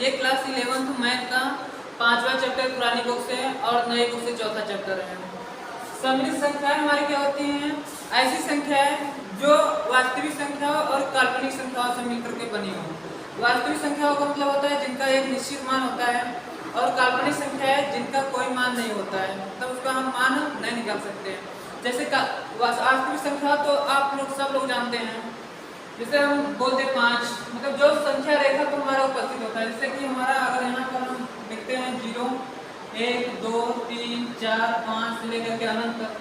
ये class 11th math का 5वां चैप्टर पुरानी बुक से और नई बुक से चौथा चैप्टर है। सम्मिलित संख्याएं हमारी क्या होती हैं? ऐसी संख्याएं जो वास्तविक संख्याओं और काल्पनिक संख्याओं से मिलकर के बनी हो। वास्तविक संख्याओं का मतलब होता है जिनका एक निश्चित मान होता है, और काल्पनिक संख्या है जिनका कोई मान नहीं होता है, तब उसका हम मान नहीं निकाल सकते हैं। जैसे वास्तविक संख्या तो आप लोग सब लोग जानते हैं, जैसे हम बोलते 5, मतलब जो संख्या रेखा तो हमारा उपस्थित होता है। जैसे कि हमारा अगर यहाँ पर हम देखते हैं 0, 1, 2, 3, 4, 5 से लेकर के अनंत तक,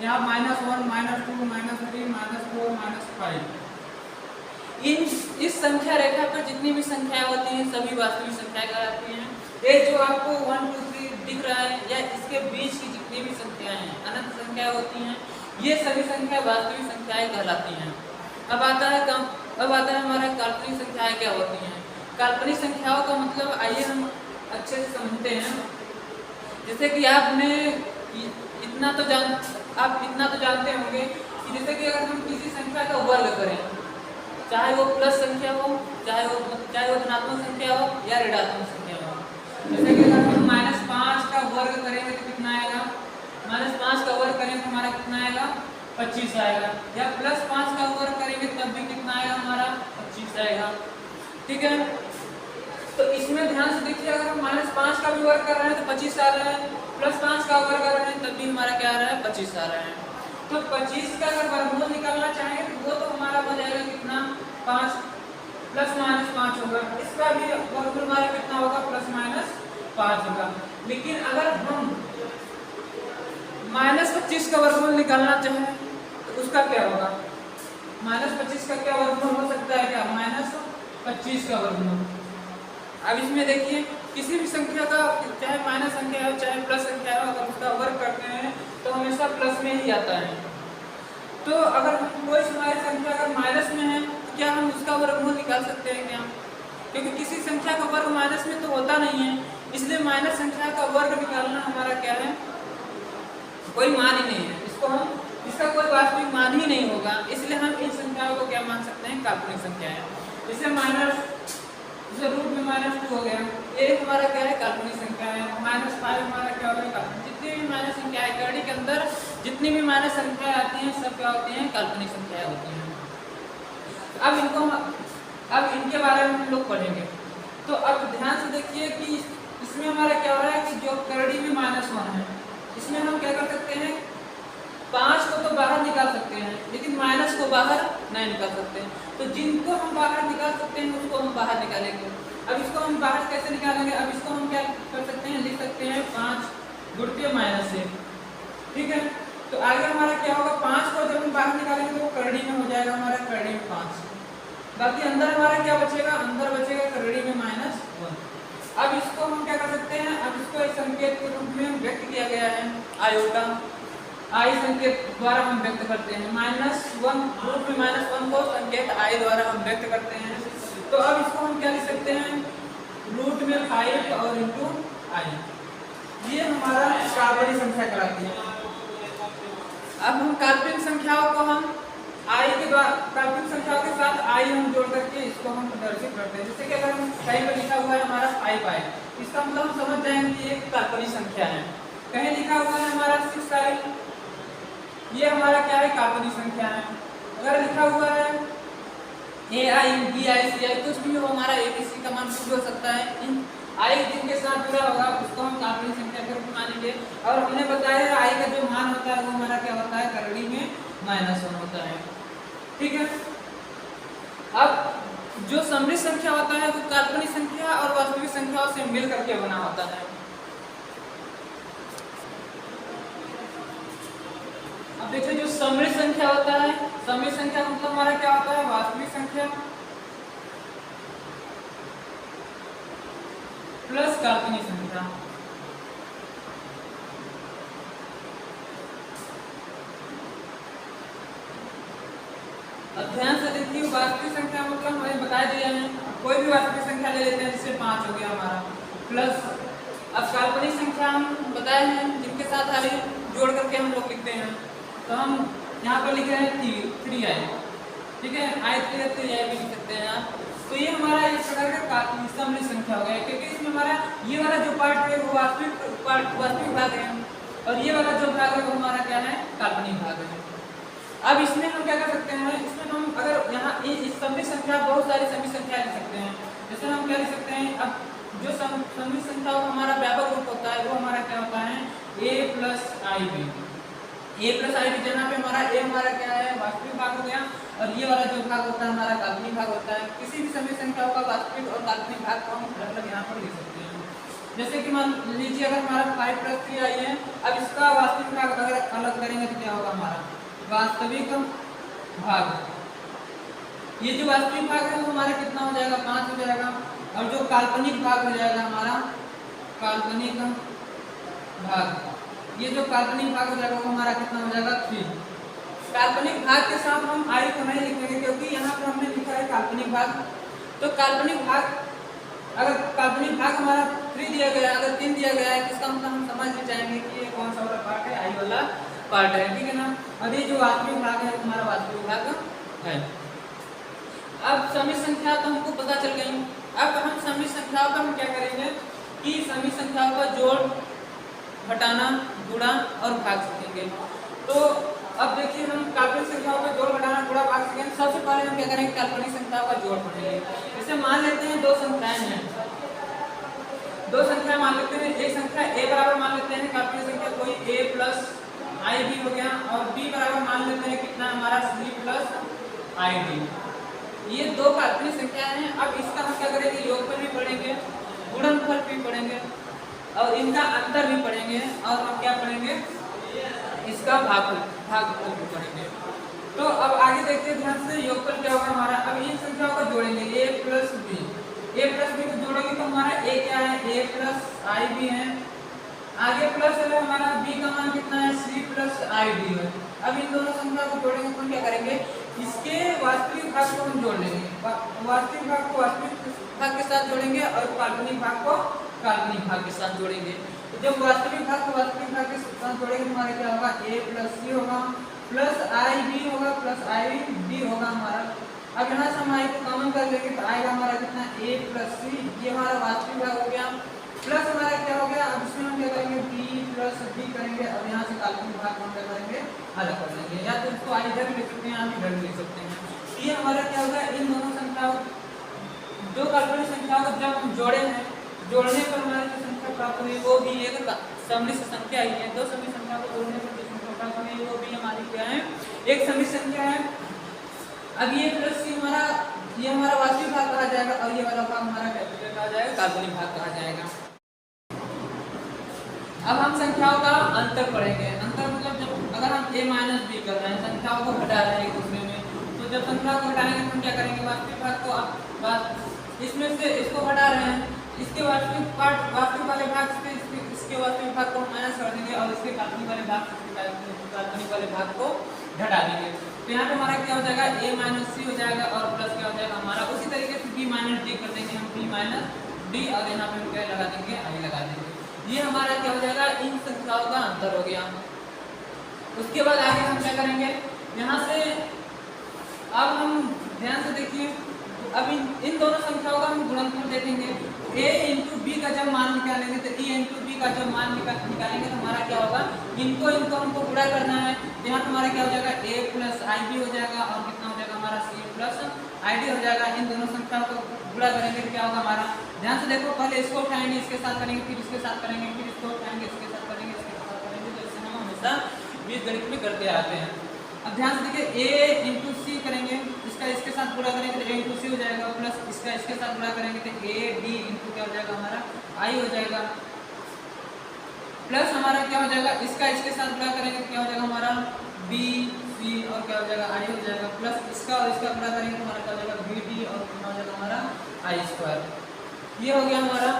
यहाँ -1, -2, -3, -4, -5, इस संख्या रेखा पर जितनी भी संख्याएं होती हैं सभी वास्तविक संख्याएं कहलाती हैं। ये जो आपको 1, 2, 3 दिख रहा है या इसके बीच की जितनी भी संख्याएं हैं अनंत संख्याएं होती हैं, ये सभी संख्या वास्तविक संख्याएं कहलाती हैं। अब आता है हमारा काल्पनिक संख्याएं क्या होती हैं। काल्पनिक संख्याओं का मतलब आइए हम अच्छे से समझते हैं। जैसे कि आप इतना तो जानते होंगे कि जैसे कि अगर हम किसी संख्या का वर्ग करें, चाहे वो प्लस संख्या हो, चाहे वो धनात्मक संख्या हो या ऋणात्मक संख्या हो। जैसे कि अगर हम -5 का वर्ग करेंगे तो कितना आएगा? -5 का वर्ग करेंगे तो हमारा कितना आएगा? 25 आएगा। या +5 का वर्ग करेंगे तब भी कितना आएगा? हमारा 25 आएगा। ठीक है, तो इसमें ध्यान से देखिए, अगर हम -5 का भी वर्ग कर रहे हैं तो 25 आ रहा है, +5 का वर्ग कर रहे हैं तब भी हमारा क्या आ रहा है? 25 आ रहा है। तो 25 का अगर वर्गमूल निकालना चाहेंगे तो वो तो हमारा हो जाएगा कितना? 5 ± 5 होगा। इसका भी वर्गमूल हमारा कितना होगा? ±5 होगा। लेकिन अगर हम -25 का वर्गमूल निकालना चाहें तो उसका क्या होगा? -25 का क्या वर्गमूल हो सकता है? क्या -25 का वर्गमूल। अब इसमें देखिए, किसी भी संख्या का चाहे माइनस संख्या हो चाहे प्लस संख्या हो, अगर उसका वर्ग करते हैं तो हमेशा प्लस में ही आता है। तो अगर हम कोई हमारी संख्या अगर माइनस में है तो क्या हम उसका वर्गमूल निकाल सकते हैं क्या? क्योंकि किसी संख्या का वर्ग माइनस में तो होता नहीं है, इसलिए माइनस संख्या का वर्ग निकालना हमारा क्या है? कोई मान ही नहीं है। इसका कोई वास्तविक मान ही नहीं होगा, इसलिए हम इन संख्याओं को क्या मान सकते हैं? काल्पनिक संख्याएं। जैसे रूट में -2 हो गया, ये हमारा क्या है? काल्पनिक संख्या है। -5 हमारा क्या हो गया? जितनी भी माइनस संख्याएं कड़ी के अंदर जितनी भी माइनस संख्याएं आती हैं सब क्या होती हैं? काल्पनिक संख्याएं होती हैं। अब इनके बारे में हम लोग पढ़ेंगे। तो अब ध्यान से देखिए कि इसमें हमारा क्या हो रहा है कि जो कड़ी में -1 है, इसमें हम क्या कर सकते हैं? 5 को तो बाहर निकाल सकते हैं, लेकिन माइनस को बाहर नहीं निकाल सकते। तो जिनको हम बाहर निकाल सकते हैं उसको हम बाहर निकालेंगे। अब इसको हम बाहर कैसे निकालेंगे? अब इसको हम क्या कर सकते हैं? लिख सकते हैं 5 गुणित -1। ठीक है, तो आगे हमारा क्या होगा? 5 को जब हम बाहर निकालेंगे तो वो करड़ी में हो जाएगा, हमारा करड़ी में 5। बाकी अंदर हमारा क्या बचेगा? अंदर बचेगा करड़ी में -1। अब इसको हम क्या कर सकते हैं? अब इसको एक संकेत के रूप में व्यक्त किया गया है, आयोटा आई संकेत द्वारा हम व्यक्त करते हैं। -1 रूट में -1 को संकेत आई द्वारा हम व्यक्त करते हैं। तो अब इसको हम क्या लिख सकते हैं? रूट में 5 और इंटू आई, ये हमारा काल्पनिक संख्या कहलाती है। अब हम काल्पनिक संख्याओं को हम आई के द्वारा, काल्पनिक संख्याओं के साथ आई हम जोड़ करके इसको हम प्रदर्शित करते हैं। जैसे कि अगर हम कहीं पर लिखा हुआ है हमारा 5 आई, इसका मतलब हम समझ जाएंगे कि ये काल्पनिक संख्या है। कहीं लिखा हुआ है हमारा 6 आई, ये हमारा क्या है? काल्पनिक संख्या है। अगर लिखा हुआ है AI, BI, CI, कुछ भी हो, हमारा ABC का मान कुछ भी हो सकता है, इन आई जिनके साथ जुड़ा होगा उसको हम काल्पनिक संख्या के रूप में मानेंगे। और हमने बताया आई का जो मान होता है वो हमारा क्या होता है? करड़ी में -1 होता है। ठीक है, अब जो सम्मिलित संख्या होता है वो काल्पनिक संख्या और वास्तविक संख्याओं से मिल करके बना होता है। अब देखिए, जो सम्मिलित संख्या होता है, सम्मिलित संख्या मतलब हमारा क्या होता है? वास्तविक संख्या प्लस काल्पनिक संख्या। अब ध्यान से देखिए, वास्तविक संख्या मतलब हमें बता दिया है, कोई भी वास्तविक संख्या ले लेते हैं, जिससे 5 हो गया हमारा, प्लस अब काल्पनिक संख्या हम बताए हैं जिनके साथ आई जोड़ करके हम लोग लिखते हैं। तो हम यहाँ पर लिख रहे हैं 3i, ठीक है, i 3 भी लिख सकते हैं आप। तो ये हमारा इस प्रकार का सम्मिलित संख्या हो गया, क्योंकि इसमें हमारा ये वाला जो पार्ट है वो वास्तविक भाग है और ये वाला जो भाग है वो हमारा क्या है, काल्पनिक भाग है। अब इसमें हम क्या कर सकते हैं, इसमें हम अगर यहाँ इस सम्मिलित संख्या बहुत सारी सम्मिलित संख्या लिख सकते हैं। जैसे हम क्या लिख सकते हैं, अब जो सम्मिलित संख्या का हमारा व्यापक रूप होता है वो हमारा क्या होता है, a plus I B. A plus I B जहाँ पे हमारा ए हमारा क्या है, वास्तविक भाग हो गया और ये वाला जो भाग होता है हमारा काल्पनिक भाग होता है। किसी भी सम्मिलित संख्या का वास्तविक और काल्पनिक भाग को हम अलग यहाँ पर लिख सकते हैं। जैसे कि मान लीजिए अगर हमारा 5 प्लस 3 आई है, अब इसका वास्तविक भाग अगर अलग करेंगे तो क्या होगा, हमारा वास्तविक भाग, ये जो वास्तविक भाग है वो हमारा कितना हो जाएगा, 5 हो जाएगा। और जो काल्पनिक भाग हो जाएगा हमारा काल्पनिक भाग, ये जो काल्पनिक भाग हो जाएगा वो हमारा कितना हो जाएगा, 3। काल्पनिक भाग के साथ हम आई को नहीं लिखेंगे क्योंकि यहाँ पर हमने लिखा है काल्पनिक भाग। तो काल्पनिक भाग, अगर काल्पनिक भाग हमारा 3 दिया गया है, अगर 3 दिया गया है तो इसका मतलब हम समझ भी जाएंगे कि ये कौन सा वाला पार्ट है, आई वाला पार्ट है, ठीक है ना। और ये जो वास्तविक भाग है हमारा वास्तविक भाग है। अब सम्मिलित संख्या तो हमको पता चल गई। अब हम सम्मिलित संख्याओं का हम क्या करेंगे कि सम्मिलित संख्याओं का जोड़, घटाना, गुणा और भाग सीखेंगे। तो अब देखिए हम काल्पनिक संख्याओं का जोड़, घटाना, गुणा, भाग सीखेंगे। सबसे पहले हम क्या करेंगे, काल्पनिक संख्याओं का जोड़ पढ़ेंगे। जैसे मान लेते हैं 2 संख्याएं हैं, 2 संख्या मान लेते हैं। एक संख्या a बराबर मान लेते हैं काल्पनिक संख्या कोई a प्लस आई बी हो गया, और b बराबर मान लेते हैं कितना हमारा c प्लस आई डी। ये 2 काल्पनिक संख्या हैं। अब इसका हम क्या करेंगे, योगफल भी पढ़ेंगे, गुणनफल भी पढ़ेंगे और इनका अंतर भी पढ़ेंगे, और हम क्या पढ़ेंगे, इसका भागफल भी पढ़ेंगे। तो अब आगे देखते हैं ध्यान से, योगफल क्या होगा हमारा। अब इन संख्याओं को जोड़ेंगे, a plus B, a plus B को जोड़ेंगे तो हमारा a क्या है, a प्लस आई बी है। आगे प्लस है हमारा b का मान कितना है, c प्लस आई डी है। अब इन दोनों संख्या को जोड़ेंगे तो हम क्या करेंगे, इसके वास्तविक भाग को हम जोड़ लेंगे, वास्तविक भाग को वास्तविक भाग के साथ जोड़ेंगे और काल्पनिक भाग को काल्पनिक भाग के साथ जोड़ेंगे। तो जब वास्तविक भाग को वास्तविक भाग के साथ जोड़ेंगे तो हमारा क्या होगा, a प्लस सी होगा प्लस आई बी होगा प्लस आई डी होगा हमारा। अब यहाँ से हम आई को कॉमन कर लेंगे तो आएगा हमारा कितना, a प्लस सी, ये हमारा वास्तविक भाग हो गया, प्लस हमारा क्या हो गया। अब इसमें हम क्या करेंगे, b प्लस b करेंगे। अब यहाँ से काल्पनिक भाग हम क्या करेंगे, अलग कर लेंगे, या तो इसको आई इधर लिख सकते हैं, आप इधर लिख सकते हैं। ये हमारा क्या होगा, इन दोनों संख्याओं, 2 काल्पनिक संख्याओं को जब हम जोड़े हैं, जोड़ने पर हमारी जो संख्या प्राप्त हुई वो भी एक सम्मिलित संख्या ही है। 2 सम्मिलित संख्या को जोड़ने पर जो संख्या प्राप्त हुई वो भी हमारी क्या है, एक सम्मिलित संख्या है। अब ये प्लस सी हमारा, ये हमारा वास्तविक भाग कहा जाएगा और ये वाला भाग हमारा कैपिटल कहा जाएगा, काल्पनिक भाग कहा जाएगा। अब हम संख्याओं का अंतर पढ़ेंगे। अंतर मतलब जब अगर हम a माइनस बी कर रहे हैं, संख्याओं को घटा रहे हैं एक दूसरे में, तो जब संख्याओं को घटाएंगे तो हम क्या करेंगे, वास्तविक भाग को इसमें से इसको घटा रहे हैं, इसके वास्तविक वाले भाग से इसके वास्तविक भाग को माइनस कर देंगे और इसके काल्पनिक वाले भाग से काल्पनिक वाले भाग को घटा देंगे। तो यहाँ पे हमारा क्या हो जाएगा, a माइनस सी हो जाएगा और प्लस क्या हो जाएगा हमारा, उसी तरीके से b माइनस डी कर देंगे हम, b माइनस डी, और यहाँ पे हम क्या लगा देंगे, आई लगा देंगे। ये हमारा क्या हो जाएगा, इन संख्याओं का अंतर हो गया। उसके बाद आगे हम क्या करेंगे, यहाँ से अब हम ध्यान से देखिए, अब इन दोनों संख्याओं का हम गुणनफल देखेंगे। a इंटू बी का जब मान निकालेंगे तो e इंटू बी का जब मान निकालेंगे तो हमारा क्या होगा, इनको हमको गुणा करना है। यहाँ पर हमारा क्या हो जाएगा, a प्लस आई बी हो जाएगा और कितना हो जाएगा हमारा c प्लस आई डी हो जाएगा। इन दोनों संख्याओं को गुणा करेंगे तो क्या होगा हमारा, ध्यान से देखो, पहले इसको उठाएंगे, इसके साथ करेंगे, फिर इसके साथ करेंगे, फिर इसको उठाएंगे, इसके साथ करेंगे, इसके साथ करेंगे। तो इससे हम हमेशा बीजगणित में करते आते हैं। अब ध्यान से देखिए, a इंटू सी करेंगे, इसका इसके साथ गुणा करेंगे तो a इंटू सी हो जाएगा, प्लस इसका इसके साथ गुणा करेंगे तो a डी इंटू क्या हो जाएगा हमारा, आई हो जाएगा, प्लस हमारा क्या हो जाएगा, इसका इसके साथ गुणा करेंगे तो क्या हो जाएगा हमारा, b सी और क्या हो जाएगा, आई हो जाएगा, प्लस इसका और इसका गुणा करेंगे तो हमारा क्या हो जाएगा, बी डी और कितना हो जाएगा हमारा, आई स्क्वायर। ये हो गया हमारा।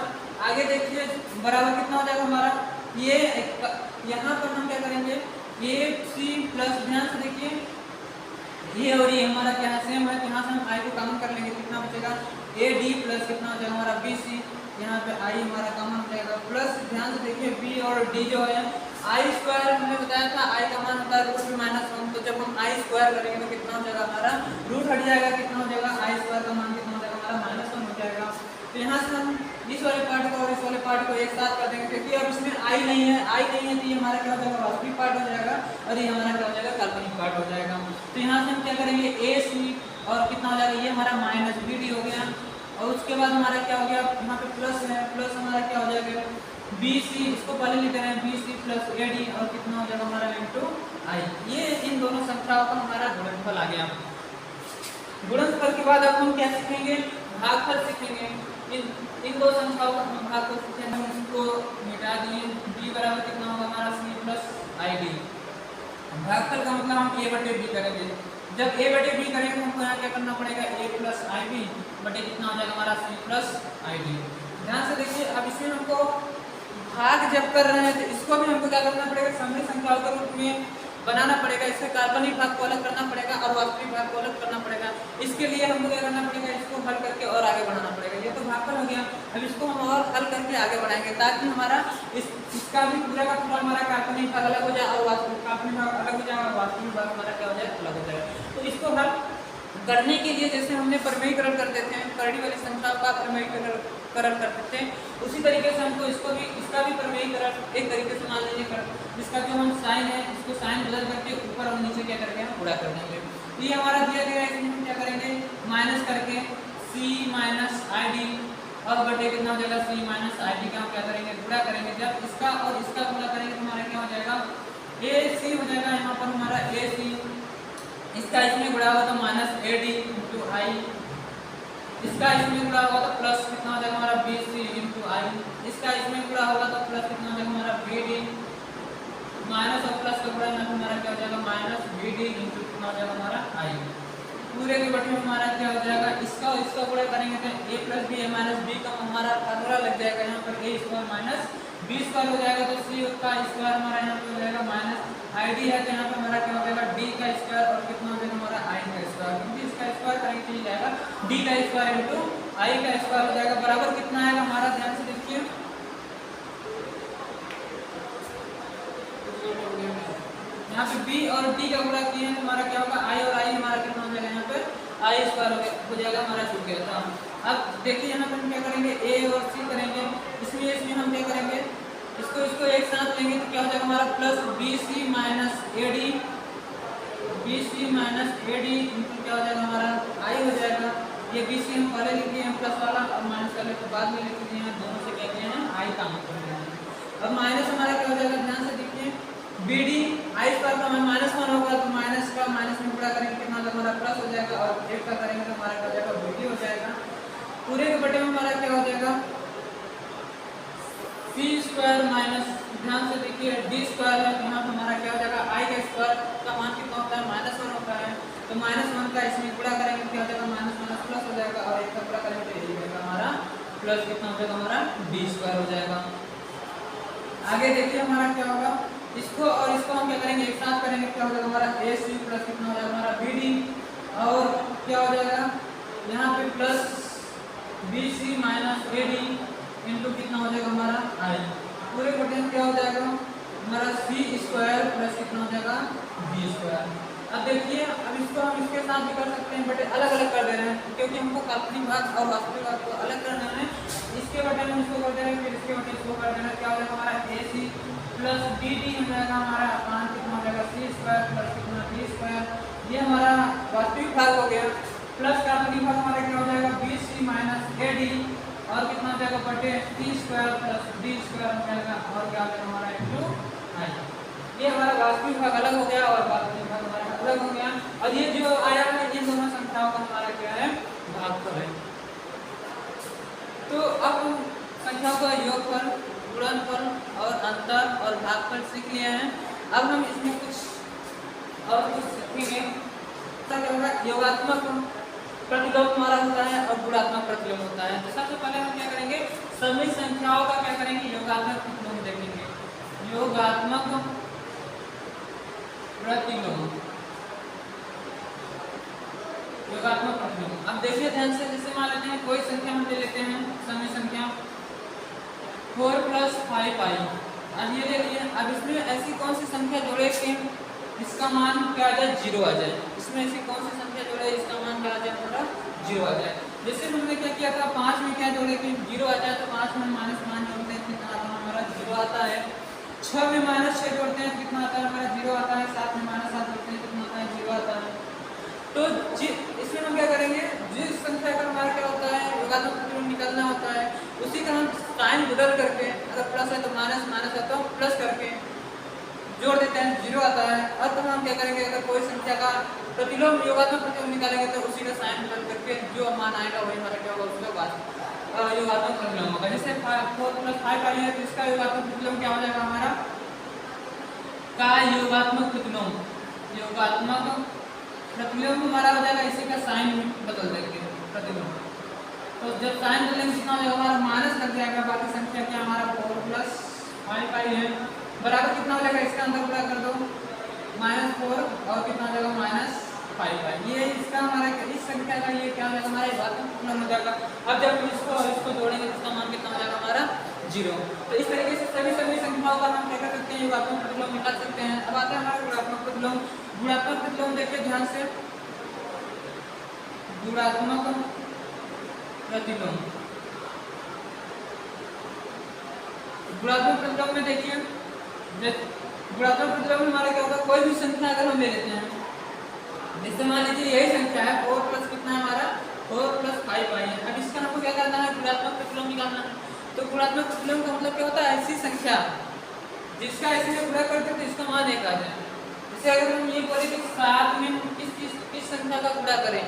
आगे देखिए बराबर कितना हो जाएगा हमारा, ये यहाँ पर हम क्या करेंगे, ए सी प्लस, ध्यान से देखिए ये और ये हमारा क्या है, सेम है, तो यहाँ से हम आई को कॉमन कर लेंगे, कितना बचेगा, ए डी प्लस कितना हो जाएगा हमारा, बी सी, यहाँ पे आई हमारा कॉमन हो जाएगा, प्लस ध्यान से देखिए बी और डी जो है, आई स्क्वायर हमने बताया था, आई का मान होता है रूट माइनस 1, तो जब हम आई स्क्वायर करेंगे तो कितना हो जाएगा हमारा, रूट हट जाएगा, कितना हो जाएगा, आई स्क्वायर का मान कितना हो जाएगा हमारा -1 हो जाएगा। तो यहाँ से हम इस वाले पार्ट को और इस वाले पार्ट को एक साथ कर देंगे, क्योंकि अब इसमें आई नहीं है तो ये हमारा क्या हो जाएगा, वास्तविक पार्ट हो जाएगा और ये हमारा क्या हो जाएगा, काल्पनिक पार्ट हो जाएगा। तो यहाँ से हम क्या करेंगे, AC और कितना हो जाएगा, ये हमारा -BD हो गया। और उसके बाद हमारा क्या हो गया, यहाँ पे प्लस है, प्लस हमारा क्या हो जाएगा BC, इसको पहले लिख रहे हैं BC + AD और कितना हो जाएगा हमारा × I। ये इन दोनों संख्याओं का हमारा गुणनफल आ गया। गुणनफल के बाद अब हम क्या सीखेंगे, भागफल सीखेंगे। इन दो संख्याओं का हम भागफल सीखेंगे। हम इसको मिटा दिए, b बराबर कितना होगा हमारा C + ID। भागफल का मतलब हम A/B करेंगे। जब A/B करेंगे तो हमको यहाँ क्या करना पड़ेगा, A + IB बटे कितना हो जाएगा हमारा C + ID। ध्यान से देखिए, अब इसमें हमको भाग जब कर रहे हैं तो इसको भी हमको क्या करना पड़ेगा, समग्र संख्याओं के रूप में बनाना पड़ेगा। इससे काल्पनिक भाग को अलग करना पड़ेगा और वास्तविक भाग को अलग करना पड़ेगा। इसके लिए हमको क्या करना पड़ेगा, इसको हल करके और आगे बढ़ाना पड़ेगा। ये तो भागफल हो गया, अब इसको हम और हल करके आगे बढ़ाएंगे ताकि हमारा इसका भी पूरा का पूरा हमारा काल्पनिक भाग अलग हो जाए और वास्तविक काल्पनिक भाग अलग हो जाए और वास्तविक भाग हमारा क्या हो जाए, अलग हो जाए। तो इसको हल करने के लिए जैसे हमने प्रमेयीकरण कर देते हैं, करड़ी वाली संख्याओं का प्रमेयीकरण करते थे, उसी तरीके से हमको इसका भी प्रमेयीकरण एक तरीके से मान लीजिए कर, जिसका जो हम साइन है इसको साइन बदल करके ऊपर और नीचे क्या करके हम गुणा कर देंगे। ये हमारा दिया गया है, हम क्या करेंगे, माइनस करके C - ID और बटे कितना हो जाएगा C - ID का हम क्या करेंगे, गुणा करेंगे। जब इसका और इसका गुणा करेंगे तो हमारा क्या हो जाएगा, AC हो जाएगा यहाँ पर हमारा AC, इसका इसमें गुणा होगा तो -AD × I, इसका इसमें गुणा होगा तो प्लस कितना हो जाएगा हमारा BC × I, इसका इसमें गुणा होगा तो प्लस कितना हो जाएगा हमारा BD, माइनस और प्लस का गुणा हमारा क्या हो जाएगा -BD × कितना हो जाएगा हमारा I। पूरे के बटे में हमारा क्या हो जाएगा, इसका और इसका गुणा करेंगे तो A + B -B का हमारा फार्मूला लग जाएगा। यहाँ पर A² - B² हो जाएगा तो C का स्क्वायर हमारा यहाँ पे हो जाएगा -ID है तो यहाँ पे हमारा क्या हो जाएगा D का स्क्वायर और कितना हो जाएगा हमारा I का स्क्वायर, क्योंकि इसका स्क्वायर करेंगे तो ये जाएगा D का स्क्वायर × I का स्क्वायर हो जाएगा। बराबर कितना आएगा हमारा, ध्यान से देखिए, यहाँ पे B और D का गुणा किए हैं तो हमारा क्या होगा, I और I हमारा कितना हो जाएगा, यहाँ पे I² हो जाएगा हमारा, छूट गया था। अब देखिए यहाँ पे हम क्या करेंगे, A और C करेंगे, इसमें हम क्या करेंगे, इसको एक साथ लेंगे तो क्या हो जाएगा हमारा plus BC - AD, BC - AD क्या हो जाएगा हमारा I हो जाएगा। ये BC हम पहले लिख दिए हैं प्लस वाला और माइनस वाले को बाद में लिख दिए हैं, दोनों से क्या किए हैं, I का मतलब है। अब माइनस हमारा क्या हो जाएगा, ध्यान से देखिए, BD I² का -1 होगा तो माइनस का माइनस में गुणा करेंगे कितना होगा हमारा प्लस हो जाएगा और 1 का करेंगे तो हमारा क्या हो जाएगा BD हो जाएगा। पूरे के बटे में हमारा क्या हो जाएगा C² ध्यान से देखिए D² है, यहाँ पर हमारा क्या हो जाएगा I का स्क्वायर का मान कितना होता है, -1 होता है तो -1 का इसमें गुणा करेंगे क्या हो जाएगा, माइनस प्लस हो जाएगा और 1 का गुणा करेंगे तो ये जाएगा हमारा प्लस कितना हो जाएगा हमारा D² हो जाएगा। आगे देखिए हमारा क्या होगा, इसको और इसको हम क्या करेंगे, एक साथ करेंगे क्या हो जाएगा हमारा AC प्लस कितना हो जाएगा हमारा BD और क्या हो जाएगा यहाँ पे प्लस BC - AD इंटू कितना हो जाएगा हमारा I। पूरे बटे में क्या हो जाएगा हमारा C² प्लस कितना हो जाएगा B²। अब देखिए, अब इसको हम इसके साथ भी कर सकते हैं, बटे अलग अलग कर दे रहे हैं क्योंकि हमको काल्पनिक भाग और वास्तविक भाग को अलग करना है। इसके बटे में इसको कर दे रहे हैं, फिर इसके बटे इसको कर देना, क्या हो जाएगा हमारा AC प्लस BD हो जाएगा हमारा अपान कितना हो जाएगा C² प्लस कितना D²। ये हमारा वास्तविक भाग हो गया। प्लस काल्पनिक भाग हमारा क्या हो जाएगा BC - AD और कितना हो जाएगा बटे C² प्लस D² हो जाएगा और क्या हो जाएगा हमारा × I। ये हमारा वास्तविक भाग अलग हो गया और काल्पनिक भाग हमारा अलग हो गया और ये जो आया है इन दोनों संख्याओं का हमारा क्या है, भागफल है। तो अब हम संख्याओं का योगफल, गुणनफल और अंतर और भागफल सीख लिए हैं। अब हम इसमें कुछ सीखेंगे। क्या होगा, योगात्मक प्रतिलोम हमारा होता है और गुणात्मक प्रतिलोम होता है। तो सबसे पहले हम क्या करेंगे, सभी संख्याओं का क्या करेंगे, योगात्मक प्रतिलोम देखेंगे। योगात्मक प्रतिलोम, योगात्मक प्रतिलोम। अब देखिए ध्यान से, जैसे मान लेते हैं कोई संख्या हम ले लेते हैं, सभी संख्या 4 + 5i। अब ये ले लिए, अब इसमें ऐसी कौन सी संख्या जोड़े कि इसका मान क्या आ जाए, 0 आ जाए। इसमें ऐसी कौन सी संख्या जोड़े इसका मान क्या आ जाए हमारा, 0 आ जाए। जैसे हमने क्या किया था, 5 में क्या जोड़े कि 0 आता है तो 5 में -5 जोड़ते हैं कितना आता है हमारा 0 आता है। 6 में -6 जोड़ते हैं कितना आता है हमारा 0 आता है। 7 में -7 जोड़ते हैं कितना आता है 0 आता है। तो इसमें हम क्या करेंगे, जिस संख्या का हमारा क्या होता है योगात्मक प्रतिलोम निकालना होता है, उसी का हम साइन बदल करके, अगर प्लस है तो माइनस, माइनस है तो प्लस करके जोड़ देते हैं 0 आता है। और तो हम क्या करेंगे, अगर कोई संख्या का प्रतिलोम योगात्मक प्रतिलोम निकालेंगे तो उसी का साइन बदल करके जो मान आएगा वही हमारा क्या होगा, उसका योगात्मक प्रतिलोम होगा। जैसे 4 + 5 आई है तो इसका योगात्मक प्रतिलोम क्या हो जाएगा हमारा का योगात्मक प्रतिलोम। योगात्मक प्रतिलोम हमारा हो जाएगा, इसी का साइन बदल देंगे प्रतिलोम। तो जब साइन बदलेंगे कितना हो जाएगा हमारा माइनस लग जाएगा, बाकी संख्या क्या हमारा 4 + 5 आई है बराबर कितना हो जाएगा, इसका अंदर गुणा कर दो -4 और कितना हो जाएगा -5 आई। ये इसका हमारा इस संख्या का ये क्या हो जाएगा हमारा योगात्मक प्रतिलोम हो जाएगा। अब जब इसको जोड़ेंगे तो इसका मान कितना हो जाएगा हमारा 0। तो इस तरीके से सभी संख्याओं का हम क्या कर सकते हैं, योगात्मक प्रतिलोम निकाल सकते हैं। अब आता है हमारा गुणात्मक प्रतिलोम। गुणात्मक प्रतिलोम देखिए ध्यान से, गुणात्मक प्रतिलोम। गुणात्मक प्रतिलोम में देखिए, गुणात्मक प्रतिलोम में हमारा क्या होगा, कोई भी संख्या अगर हम ले लेते हैं, जैसे मान लीजिए यही संख्या है 4 + कितना है हमारा 4 + 5 आई है। अब इसका हमको क्या करना है, गुणात्मक प्रतिलोम निकालना है। तो गुणात्मक प्रतिलोम का मतलब क्या होता है, ऐसी संख्या जिसका ऐसे में गुणा करते तो इसका मान 1 आ जाए। जैसे अगर हम ये बोले कि 7 में किस संख्या का गुणा करें,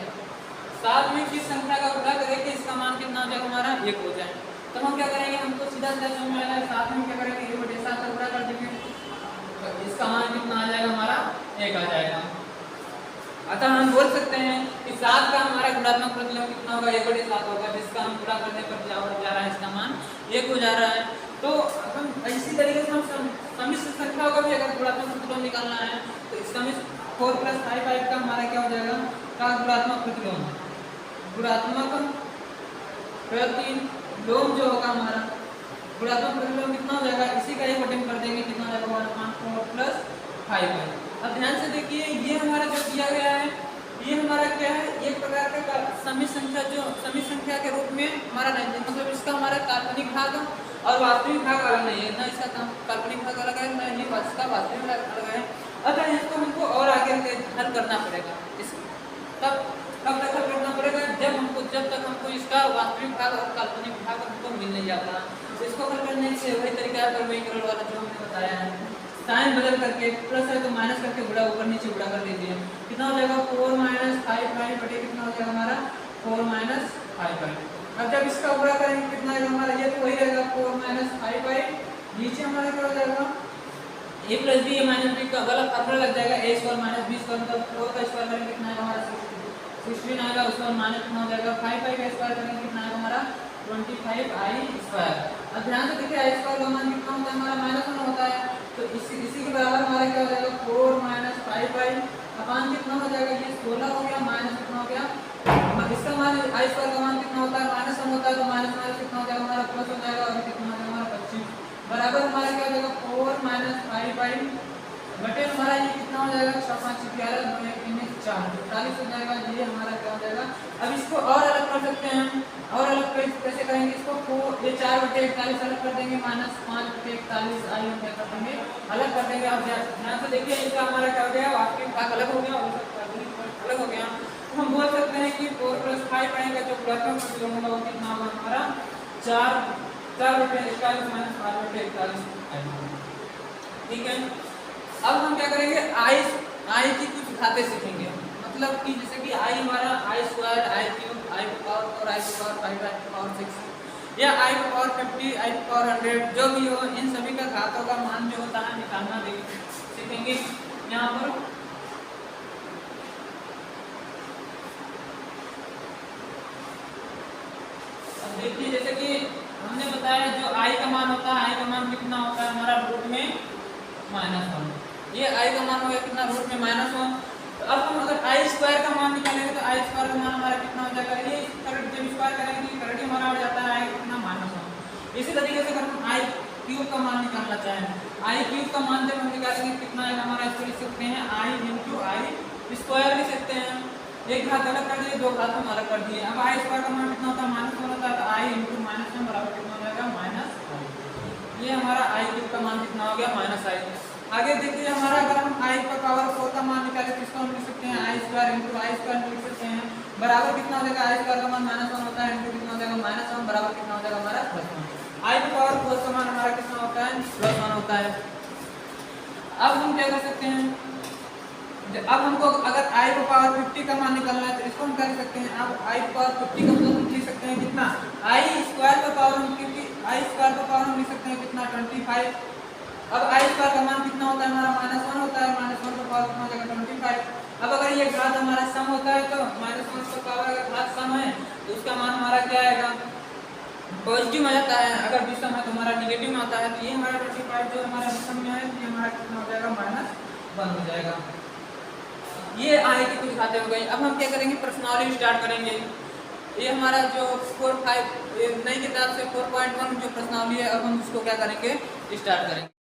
7 में किस संख्या का गुणा करें कि इसका मान कितना हो जाएगा हमारा 1 हो जाए, तो हम क्या करेंगे, हमको सीधा सीधा समझ में आएगा 7 में क्या करेंगे 1/7 का गुणा कर देंगे, तो इसका मान कितना आ जाएगा हमारा 1 आ जाएगा। अतः हम बोल सकते हैं कि 7 का हमारा गुणात्मक प्रतिलोम कितना होगा 1/7 होगा, जिसका हम गुणा करने पर जा रहा है इसका मान 1 हो जा रहा है। तो हम इसी तरीके से हम सम्मिश्र संख्याओं का भी अगर गुणात्मक प्रतिलोम निकालना है तो सम्मिश्र 4 + 5 आई का हमारा क्या हो जाएगा का गुणात्मक प्रतिलोम। गुणात्मक प्रतिलोम जो होगा हमारा गुणात्मक प्रतिलोम कितना हो जाएगा, इसी का 1/m कर देंगे कितना हो जाएगा 4 + 5 आई। अब ध्यान से देखिए, ये हमारा जो दिया गया है ये हमारा क्या है, एक प्रकार का सम्मिश्र संख्या, जो सम्मिश्र संख्या के रूप में हमारा नहीं, मतलब इसका हमारा काल्पनिक भाग और वास्तविक भाग अलग नहीं है ना, इसका काल्पनिक भाग अलग है ना ये इसका वास्तविक भाग अलग है। अतः इसको हमको और आगे हल करना पड़ेगा। इस तब तक हल करना पड़ेगा जब तक हमको इसका वास्तविक भाग और काल्पनिक भाग हमको मिल नहीं जाता। तो इसको हल करने से वही तरीका है वर्गीकरण वाला जो हमने बताया है, साइन बदल करके प्लस है तो माइनस करके गुणा ऊपर नीचे गुणा कर दीजिए, कितना हो जाएगा 4 - 5 आई बटे कितना हो जाएगा हमारा 4 - 5 आई। अब जब इसका गुणा करेंगे कितना आएगा हमारा, ये तो वही रहेगा 4 - 5 आई, नीचे हमारा क्या हो जाएगा a + b - b का गलत फार्मूला लग जाएगा, a² - b² मतलब 4 का स्क्वायर करेंगे कितना आएगा हमारा 16 आएगा, उसका माइनस कितना हो जाएगा 5 आई का स्क्वायर करेंगे कितना आएगा हमारा 25 आई²। अब ध्यान से देखिए आई² का मान कितना होता है हमारा -1 होता है, तो इसी के बराबर हमारा क्या हो जाएगा 4 - 5 आई अपान कितना हो जाएगा, ये 16 हो गया, माइनस कितना हो गया, इसका मान आई² का मान कितना होता है -1 होता है, तो माइनस कितना हो जाएगा हमारा प्लस हो जाएगा, और कितना हो जाएगा हमारा 25 बराबर हमारा क्या हो जाएगा 4 - 5 आई बटे हमारा ये कितना हो जाएगा 6 5 11 2 1 3 4 45 हो जाएगा। ये हमारा क्या हो जाएगा। अब इसको और अलग कर सकते हैं हम, और अलग कैसे करेंगे इसको, ये 4/41 अलग कर देंगे, -5/41 आई हम क्या कर देंगे अलग कर देंगे। अब ध्यान से देखिए, इसका हमारा क्या हो गया वास्तविक भाग अलग हो गया और अलग हो गया। तो हम बोल सकते हैं कि 4 + 5 आई का जो गुणात्मक प्रतिलोम होगा वो कितना होगा हमारा 4/41 - 5/41 ठीक है। अब हम क्या करेंगे, आई की कुछ घातें सीखेंगे, मतलब कि जैसे कि आई हमारा I² I³ I⁴ और I⁴ 5 I⁴ 6 या I⁴ 50 I⁴ 100 जो भी हो, इन सभी का घातों का मान जो होता है निकालना सीखेंगे यहाँ पर। अब देखिए, जैसे कि हमने बताया जो आई का मान होता है, आई का मान कितना होता है हमारा रूट में -1, ये आई का मान हो गया कितना रूट में -1। तो अब हम अगर आई² का मान निकालेंगे तो आई² का मान हमारा कितना हो जाएगा, ये जब स्क्वायर करेंगे तो करंट हमारा हो जाता है आई कितना -1। इसी तरीके से अगर हम आई³ का मान निकालना चाहें, आई³ का मान जब हम निकालेंगे कितना आएगा हमारा, इसको लिख सकते हैं आई × आई² लिख सकते हैं। एक घात अलग कर दिए, दो घात हम अलग कर दिए। अब आई स्क्वायर का मान कितना होता है, -1 होता है, तो आई इंटू -1 बराबर कितना हो जाएगा, -1। ये हमारा आई क्यूब का मान कितना हो गया, -i। आगे देखिए हमारा, अगर हम आई पर पावर 4 का मान निकाले तो इसको हम लिख सकते हैं आई स्क्वायर इंटू आई स्क्वायर लिख सकते हैं, बराबर कितना हो जाएगा, आई स्क्वायर का मान -1 होता है इंटू कितना हो जाएगा, -1 बराबर कितना हो जाएगा हमारा +1। आई पर पावर 4 का मान हमारा कितना होता है, +1 होता है। अब हम क्या कर सकते हैं, अब हमको अगर आई पर पावर 50 का मान निकालना है तो इसको हम कर सकते हैं। अब आई पर पावर 50 का मतलब हम लिख सकते हैं कितना, आई स्क्वायर पर पावर हम आई स्क्वायर पर पावर हम लिख सकते हैं कितना, 25। अब आई स्क्वायर का मान कितना होता है हमारा, -1 होता है, -1 पर पावर कितना हो जाएगा, 25। अब अगर ये घात हमारा सम होता है तो -1 पर पावर अगर घात सम है तो उसका मान हमारा क्या आएगा, पॉजिटिव आ जाता है। अगर विषम है तो हमारा निगेटिव में आता है। तो ये हमारा 25 जो हमारा विषम में है, ये हमारा कितना हो जाएगा, -1 हो जाएगा। ये आई की कुछ बातें हो गई। अब हम क्या करेंगे, प्रश्नावली स्टार्ट करेंगे। ये हमारा जो 4-5 नई किताब से 4.1 जो प्रश्नावली है, अब हम उसको क्या करेंगे, स्टार्ट करेंगे।